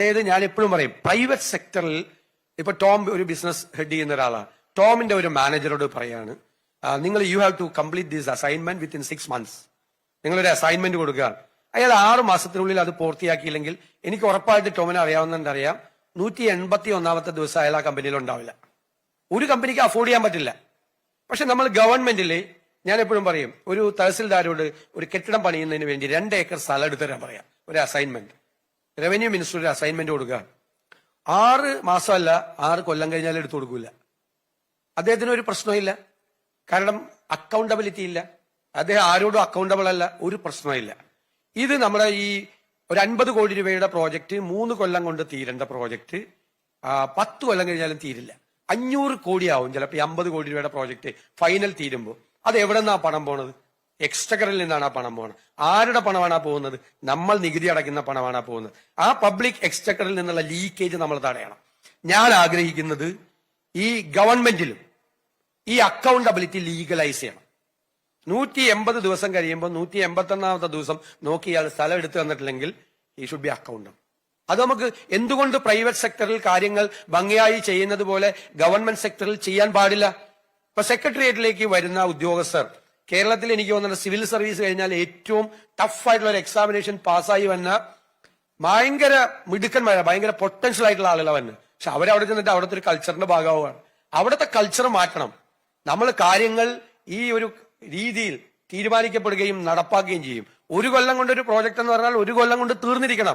അതായത് ഞാൻ എപ്പോഴും പറയും, പ്രൈവറ്റ് സെക്ടറിൽ ഇപ്പൊ ടോം ഒരു ബിസിനസ് ഹെഡ് ചെയ്യുന്ന ഒരാളാണ്. ടോമിന്റെ ഒരു മാനേജറോട് പറയാണ്, നിങ്ങൾ you have to complete this assignment within 6 months. നിങ്ങളൊരു അസൈൻമെന്റ് കൊടുക്കുക. അയാൾ 6 മാസത്തിനുള്ളിൽ അത് പൂർത്തിയാക്കിയില്ലെങ്കിൽ എനിക്ക് ഉറപ്പായിട്ട് ടോമിനെ അറിയാവുന്നറിയാം, 181ാമത്തെ ദിവസം അയാൾ ആ കമ്പനിയിൽ ഉണ്ടാവില്ല. ഒരു കമ്പനിക്ക് അഫോർഡ് ചെയ്യാൻ പറ്റില്ല. പക്ഷെ നമ്മൾ ഗവൺമെന്റിൽ ഞാൻ എപ്പോഴും പറയും, ഒരു തഹസിൽദാരോട് ഒരു കെട്ടിടം പണിയുന്നതിന് വേണ്ടി 2 ഏക്കർ സ്ഥലം എടുത്തു തരാൻ പറയാം. ഒരു അസൈൻമെന്റ് റവന്യൂ മിനിസ്റ്റർ ഒരു അസൈൻമെന്റ് കൊടുക്കുക. 6 മാസമല്ല 6 കൊല്ലം കഴിഞ്ഞാൽ എടുത്തു കൊടുക്കൂല. അദ്ദേഹത്തിന് ഒരു പ്രശ്നമില്ല. കാരണം അക്കൗണ്ടബിലിറ്റി ഇല്ല. അദ്ദേഹം ആരോടും അക്കൗണ്ടബിൾ അല്ല. ഒരു പ്രശ്നമില്ല. ഇത് നമ്മുടെ ഈ ഒരു 50 കോടി രൂപയുടെ പ്രോജക്റ്റ് 3 കൊല്ലം കൊണ്ട് തീരേണ്ട പ്രോജക്റ്റ് 10 കൊല്ലം കഴിഞ്ഞാലും തീരില്ല. 500 കോടിയാവും ചിലപ്പോൾ 50 കോടി രൂപയുടെ പ്രോജക്റ്റ് ഫൈനൽ തീരുമ്പോൾ. അത് എവിടെ നിന്നാ പണം പോണത്? എക്സ്ചക്കറിൽ നിന്നാണ് ആ പണം പോകുന്നത്. ആരുടെ പണമാണ് ആ പോകുന്നത്? നമ്മൾ നികുതി അടയ്ക്കുന്ന പണമാണ് ആ പോകുന്നത്. ആ പബ്ലിക് എക്സ്ചക്കറിൽ നിന്നുള്ള ലീക്കേജ് നമ്മൾ തടയണം. ഞാൻ ആഗ്രഹിക്കുന്നത് ഈ ഗവൺമെന്റിലും ഈ അക്കൗണ്ടബിലിറ്റി ലീഗലൈസ് ചെയ്യണം. 180 ദിവസം കഴിയുമ്പോൾ 181ാമത്തെ ദിവസം നോക്കി ഇയാൾ സ്ഥലം എടുത്തു തന്നിട്ടില്ലെങ്കിൽ ഈ ഷുഡ് ബി അക്കൗണ്ടബിൾ. അത് നമുക്ക് എന്തുകൊണ്ട് പ്രൈവറ്റ് സെക്ടറിൽ കാര്യങ്ങൾ ഭംഗിയായി ചെയ്യുന്നത് പോലെ ഗവൺമെന്റ് സെക്ടറിൽ ചെയ്യാൻ പാടില്ല? ഇപ്പൊ സെക്രട്ടേറിയറ്റിലേക്ക് വരുന്ന ഉദ്യോഗസ്ഥർ കേരളത്തിൽ എനിക്ക് തോന്നുന്നത് സിവിൽ സർവീസ് കഴിഞ്ഞാൽ ഏറ്റവും ടഫായിട്ടുള്ള ഒരു എക്സാമിനേഷൻ പാസ്സായി വന്ന ഭയങ്കര മിടുക്കന്മാരാണ്, ഭയങ്കര പൊട്ടൻഷ്യൽ ആയിട്ടുള്ള ആളുകളാണ് വന്ന്. പക്ഷെ അവരവിടെ ചെന്നിട്ട് അവിടുത്തെ ഒരു കൾച്ചറിന്റെ ഭാഗമാവുകയാണ്. അവിടുത്തെ കൾച്ചർ മാറ്റണം. നമ്മൾ കാര്യങ്ങൾ ഈ ഒരു രീതിയിൽ തീരുമാനിക്കപ്പെടുകയും നടപ്പാക്കുകയും ചെയ്യും. 1 കൊല്ലം കൊണ്ട് ഒരു പ്രോജക്റ്റ് എന്ന് പറഞ്ഞാൽ 1 കൊല്ലം കൊണ്ട് തീർന്നിരിക്കണം.